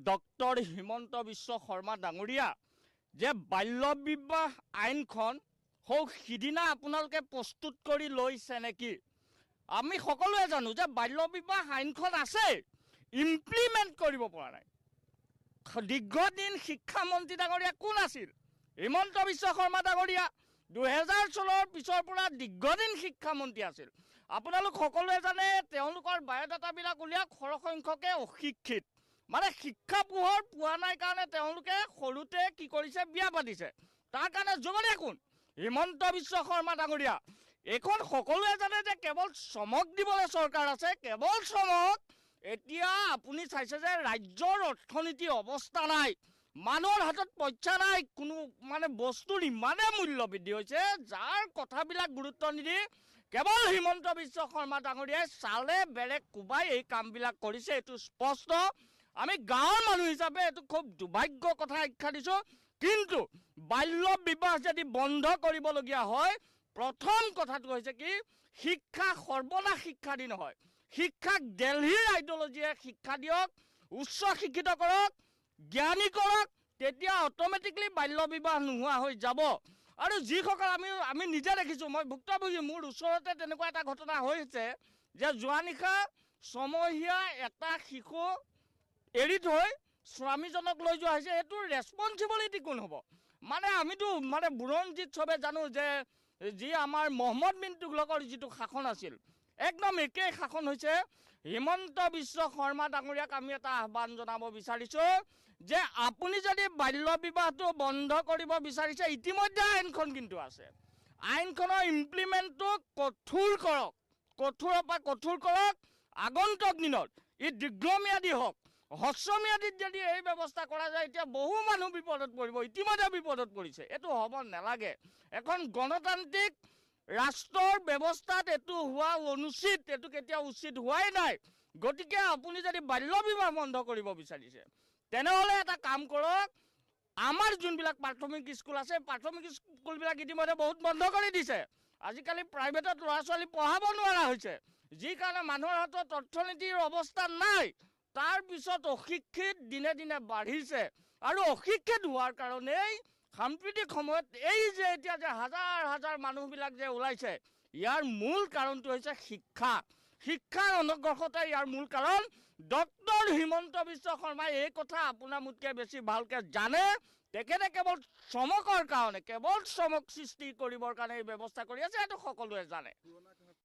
Doctor Himanta Biswa Sarma ডাঙৰীয়া যে বাল্য বিবাহ আইনখন সৌ সিদিনা আপোনালোকে প্ৰস্তুত কৰি লৈছে নেকি? আমি সকলোৱে জানো যে বাল্য বিবাহ আইনখন আছে, ইমপ্লিমেণ্ট কৰিব পৰা নাই। দীৰ্ঘদিন শিক্ষামন্ত্ৰী ডাঙৰীয়া কোন আছিল? হিমন্ত বিশ্ব শৰ্মা ডাঙৰীয়া 2000 চনৰ পিছৰ পৰা দীৰ্ঘদিন শিক্ষামন্ত্ৰী আছিল। আপোনালোক সকলোৱে জানে তেওঁলোকৰ বায়'ডাটাবিলাক উলিয়াওক, সৰহসংখ্যকে অশিক্ষিত, মানে শিক্ষা পোহৰ পোৱা নাই কাৰণে তেওঁলোকে সৰুতে কি কৰিছে, বিয়া পাতিছে। তাৰ কাৰণে যোগনে কোন? হিমন্ত বিশ্ব শৰ্মা ডাঙৰীয়া। এইখন সকলোৱে জানে যে কেৱল চমক দিবলৈ চৰকাৰ আছে, কেৱল চমক। এতিয়া আপুনি চাইছে যে ৰাজ্যৰ অৰ্থনীতি অৱস্থা নাই, মানুহৰ হাতত পইচা নাই, কোনো মানে বস্তুৰ ইমানে মূল্য বৃদ্ধি হৈছে যাৰ কথাবিলাক গুৰুত্ব নিদি কেৱল হিমন্ত বিশ্ব শৰ্মা ডাঙৰীয়াই চালে বেলেগ কোবাই এই কামবিলাক কৰিছে। এইটো স্পষ্ট। আমি গাঁৱৰ মানুহ হিচাপে এইটো খুব দুৰ্ভাগ্য কথা আখ্যা দিছোঁ। কিন্তু বাল্য বিবাহ যদি বন্ধ কৰিবলগীয়া হয়, প্ৰথম কথাটো হৈছে কি, শিক্ষা সৰ্বনাশ শিক্ষা দি নহয়, শিক্ষাক দিল্লীৰ আইডিঅলজিয়ে শিক্ষা দিয়ক, উচ্চ শিক্ষিত কৰক, জ্ঞানী কৰক, তেতিয়া অট'মেটিকলি বাল্য বিবাহ নোহোৱা হৈ যাব। আৰু যিসকল আমি নিজে দেখিছোঁ, মই ভুক্তভোগী, মোৰ ওচৰতে তেনেকুৱা এটা ঘটনা হৈছে যে যোৱা নিশা ছমহীয়া এটা শিশু এৰি থৈ স্বামীজনক লৈ যোৱা হৈছে। এইটোৰ ৰেছপনচিবিলিটি কোন হ'ব? মানে আমিতো মানে বুৰঞ্জীত চবে জানো যে যি আমাৰ মহম্মদ বিন তুগলকৰ যিটো শাসন আছিল, একদম একেই শাসন হৈছে। হিমন্ত বিশ্ব শৰ্মা ডাঙৰীয়াক আমি এটা আহ্বান জনাব বিচাৰিছোঁ যে আপুনি যদি বাল্য বিবাহটো বন্ধ কৰিব বিচাৰিছে, ইতিমধ্যে আইনখন কিন্তু আছে, আইনখনৰ ইমপ্লিমেণ্টটো কঠোৰ কৰক, কঠোৰৰ পৰা কঠোৰ কৰক। আগন্তুক দিনত ই দীৰ্ঘম্যাদী হওক, হ্ৰস্বম্যাদীত যদি এই ব্যৱস্থা কৰা যায়, এতিয়া বহু মানুহ বিপদত পৰিব, ইতিমধ্যে বিপদত পৰিছে। এইটো হ'ব নালাগে। এখন গণতান্ত্ৰিক ৰাষ্ট্ৰৰ ব্যৱস্থাত এইটো হোৱা অনুচিত, এইটো কেতিয়াও উচিত হোৱাই নাই। গতিকে আপুনি যদি বাল্য বিবাহ বন্ধ কৰিব বিচাৰিছে, তেনেহ'লে এটা কাম কৰক, আমাৰ যোনবিলাক প্ৰাথমিক স্কুল আছে, প্ৰাথমিক স্কুলবিলাক ইতিমধ্যে বহুত বন্ধ কৰি দিছে। আজিকালি প্ৰাইভেটত ল'ৰা ছোৱালী পঢ়াব নোৱাৰা হৈছে, যি কাৰণে মানুহৰ হাতত অৰ্থনীতিৰ অৱস্থা নাই। তাৰপিছত অশিক্ষিত দিনে দিনে বাঢ়িছে, আৰু অশিক্ষিত হোৱাৰ কাৰণেই সাম্প্ৰতিক সময়ত এই যে এতিয়া যে হাজাৰ হাজাৰ মানুহবিলাক যে ওলাইছে, ইয়াৰ মূল কাৰণটো হৈছে শিক্ষা। শিক্ষাৰ অনগ্ৰসৰতাই ইয়াৰ মূল কাৰণ। ডক্টৰ হিমন্ত বিশ্ব শৰ্মাই এই কথা আপোনাৰ মোতকৈ বেছি ভালকৈ জানে। তেখেতে কেৱল চমকৰ কাৰণে, কেৱল চমক সৃষ্টি কৰিবৰ কাৰণে এই ব্যৱস্থা কৰি আছে, এইটো সকলোৱে জানে।